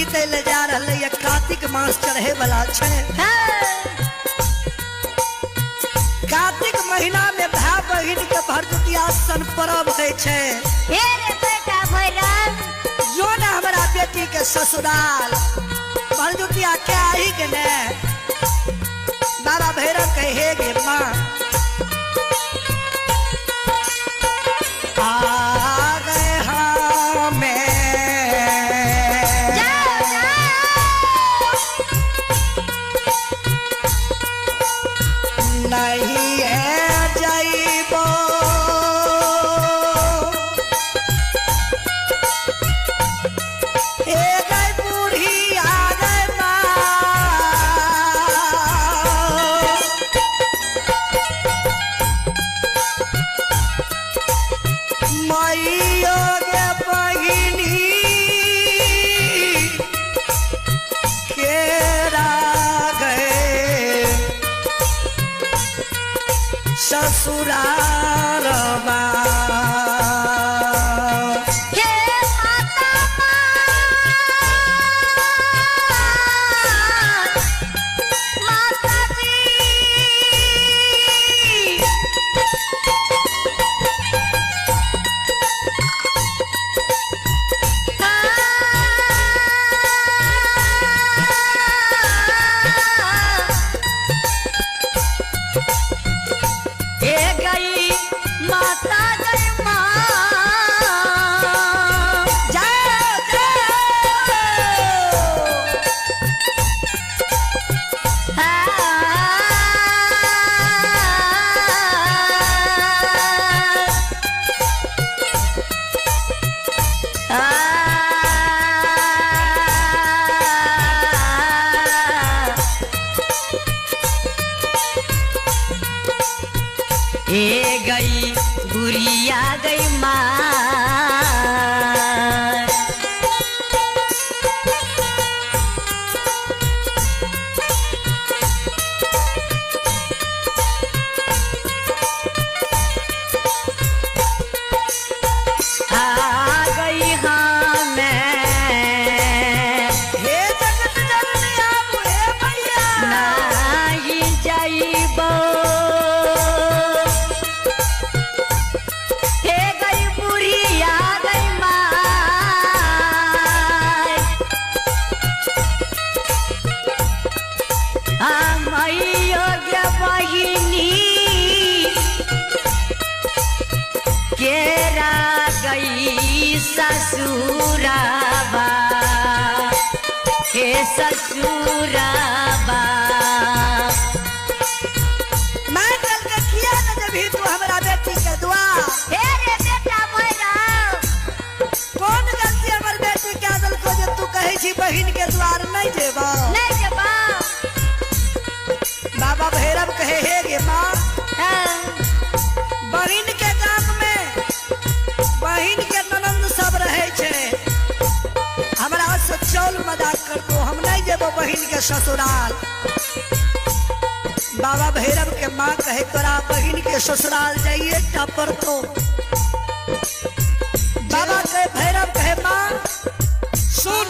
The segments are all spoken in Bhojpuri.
बीते ले जा रहे ये कार्तिक मास चढ़े वाला छे। कार्तिक महीना में भाई बहिन के भरदुतिया सन पर्व है छे। हे रे बेटा भैरव जो न हमारा बेटी के ससुराल भरदुतिया के आई के ने बाबा भैरव कहे गे माँ आ गए हमें नहीं है जाइबो ए गई बूढ़ी आ गए माइयो गे बहिनी केरा गए ससुरालबा। ए गई गुड़िया गई माँ आ गई हाँ मैं हे जगत जननी आप हे भैया नहीं जाइबो केरा गई ससुराबा हे ससुराबा। मैं चल के किया न जब ही तू हमारा बेटी के दुआ। हे रे बेटा भैरव कौन गलती हमार बेटी के आदल को जे तू कहे छी बहिन के द्वार नहीं जेबा। नहीं जेबा बाबा भैरव कहे हे गे माँ बहिन के गांव में बहिन के ननंद सब रहे छे। हमरा से चौल मजाक कर दो हम नहीं जेबो बहिन के ससुराल। बाबा भैरव के माँ कहे तोरा बहिन के ससुराल जाइए टपर तो। बाबा कहे भैरव कहे माँ सुन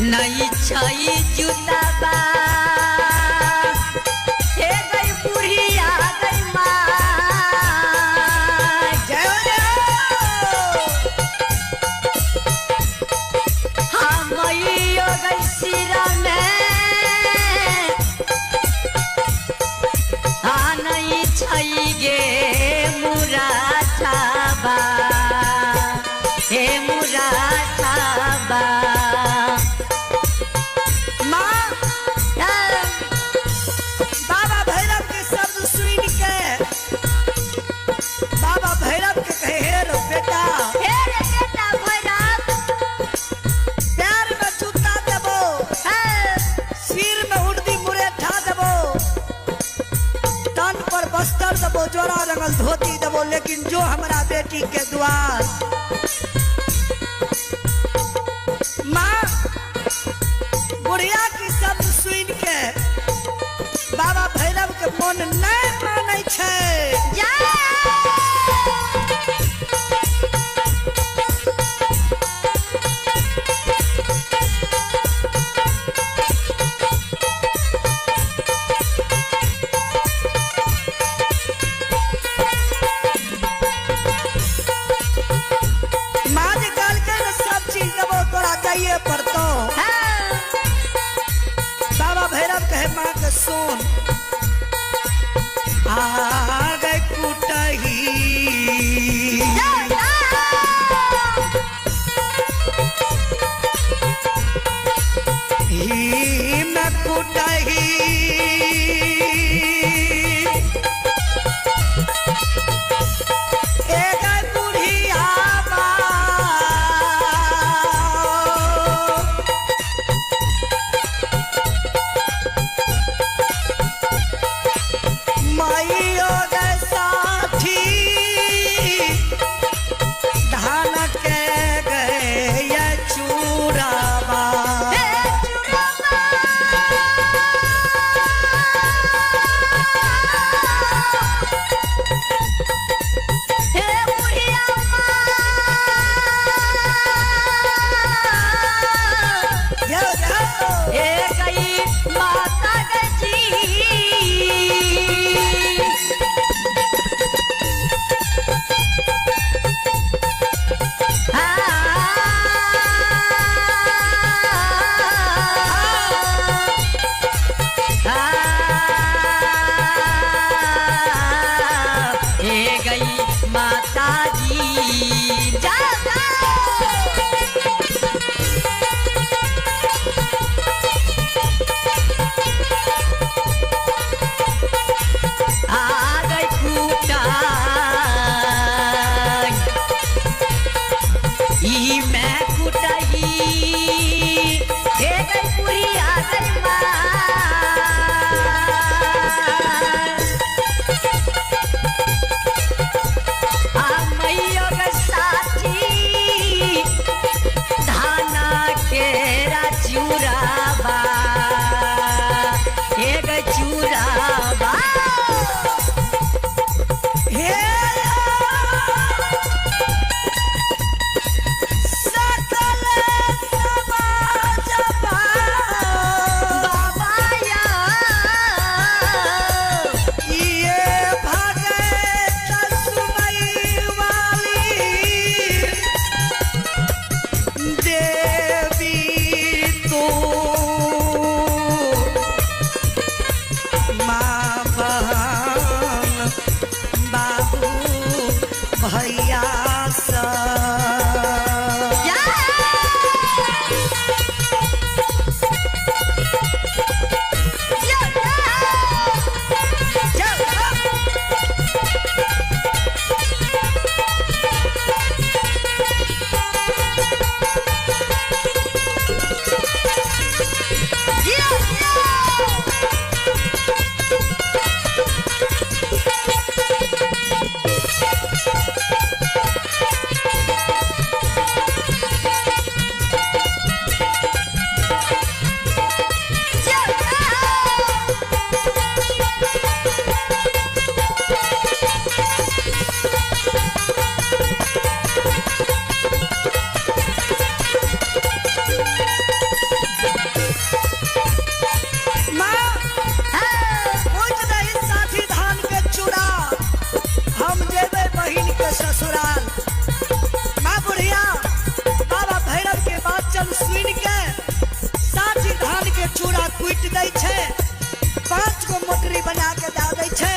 नहीं छई जुताबा हे गई बुढ़िया गई माँ जय हो जय हो। हम गई सिरा में हाँ नहीं छई गे मुराठाबा हे मुराठाबा माँ बाबा भैरव के शब्द सुन के बाबा भैरव के कहे हे रो बेटा हे रे बेटा भैरव पैर में जूता देबो सिर में उड़दी मुरेठा देबो तन पर बस्तर देबो जोड़ा रंगल धोती देबो लेकिन जो हमारा बेटी के द्वार माँ बुढ़िया की शब्द सुन के बाबा भैरव के मन नहीं मानै छै माँ जे कहलकै न सब चीज देबो तोरा चाहिए पड़तो बाबा भैरव कहे माँ के सुन आ गए कुटही ही में कुटही ए गए बुढ़िया बा कूट दै छे 5 गो मोटरी बना के दा दै छे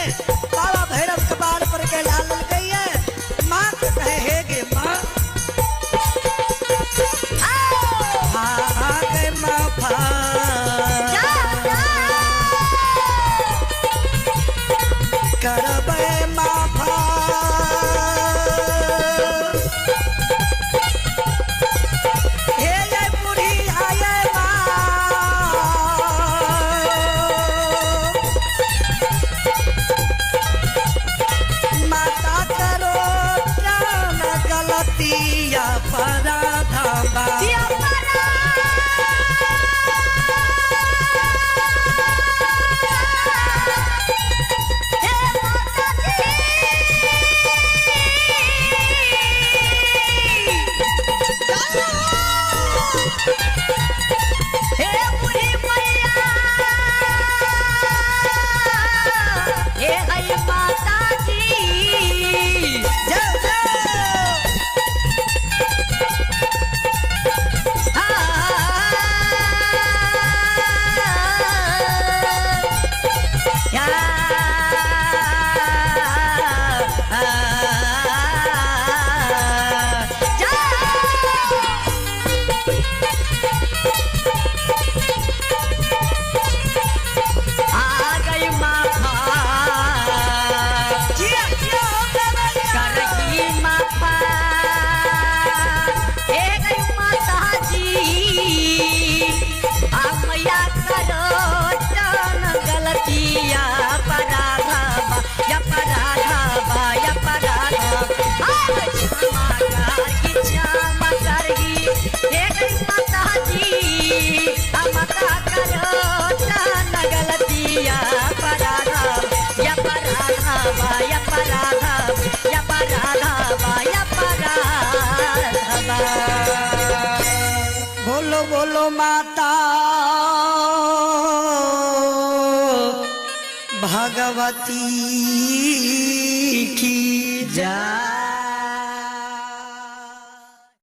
बाबा भैरव के बाल पर के लाल गई माँ के कहे हे गे माँ गे माँ करबे माफा हे ये बूढ़ी आये माता करो क्या न गलतिया पराधा बा बोलो बोलो माता भगवती की जय।